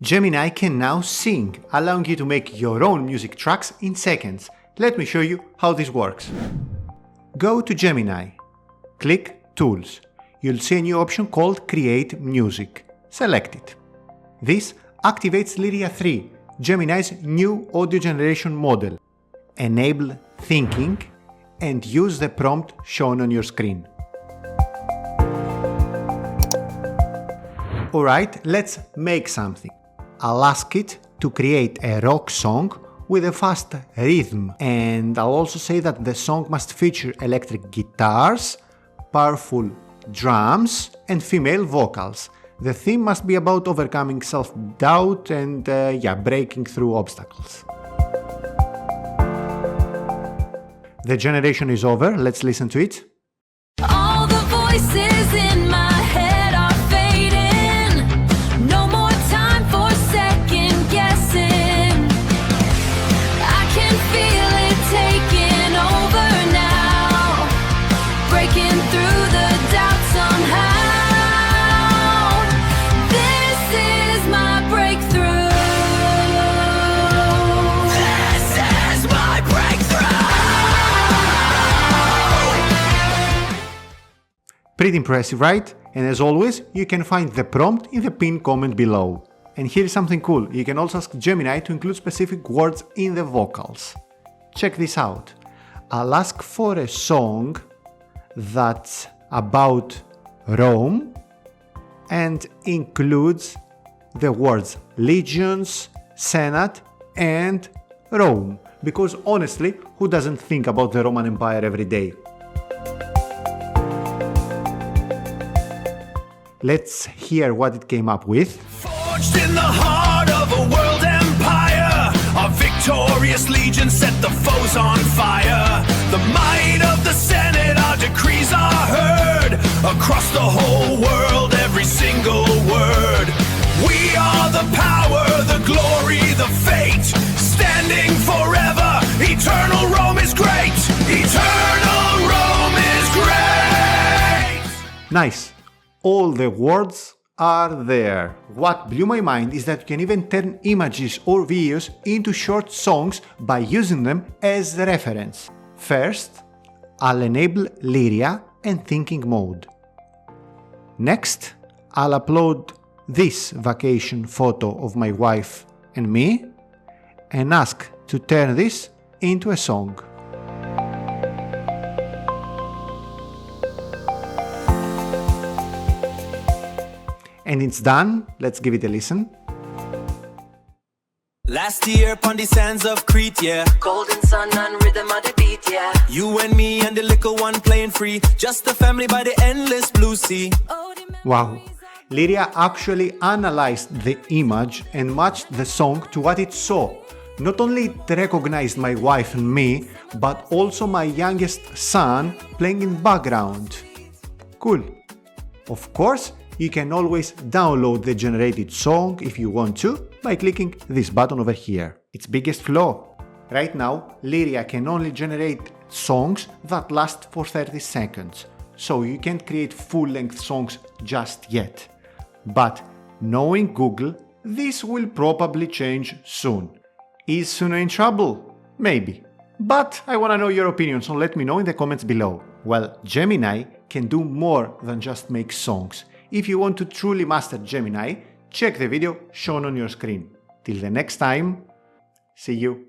Gemini can now sing, allowing you to make your own music tracks in seconds. Let me show you how this works. Go to Gemini. Click Tools. You'll see a new option called Create Music. Select it. This activates Lyria 3, Gemini's new audio generation model. Enable thinking and use the prompt shown on your screen. Alright, let's make something. I'll ask it to create a rock song with a fast rhythm, and I'll also say that the song must feature electric guitars, powerful drums and female vocals. The theme must be about overcoming self-doubt and breaking through obstacles. The generation is over, let's listen to it. All the voices in my head are fading. No more time for second guessing. I can feel it taking over now, breaking through the doubt somehow. This is my breakthrough. This is my breakthrough. Pretty impressive, right? And as always, you can find the prompt in the pinned comment below. And here's something cool, you can also ask Gemini to include specific words in the vocals. Check this out. I'll ask for a song that's about Rome and includes the words legions, senate and Rome. Because honestly, who doesn't think about the Roman Empire every day? Let's hear what it came up with. Forged in the heart of a world empire, our victorious legion set the foes on fire. The might of the Senate, our decrees are heard across the whole world, every single word. We are the power, the glory, the fate, standing forever. Eternal Rome is great. Eternal Rome is great. Nice. All the words are there. What blew my mind is that you can even turn images or videos into short songs by using them as reference. First, I'll enable Lyria and thinking mode. Next, I'll upload this vacation photo of my wife and me and ask to turn this into a song. And it's done. Let's give it a listen. Last year upon the sands of Crete, yeah. Golden sun and rhythm of the beat, yeah. You and me and the little one playing free, just a family by the endless blue sea. Wow. Lyria actually analyzed the image and matched the song to what it saw. Not only it recognized my wife and me, but also my youngest son playing in the background. Cool. Of course, you can always download the generated song if you want to by clicking this button over here. Its biggest flaw. Right now, Lyria can only generate songs that last for 30 seconds, so you can't create full-length songs just yet. But knowing Google, this will probably change soon. Is Suno in trouble? Maybe. But I want to know your opinion, so let me know in the comments below. Well, Gemini can do more than just make songs. If you want to truly master Gemini, check the video shown on your screen. Till the next time, see you.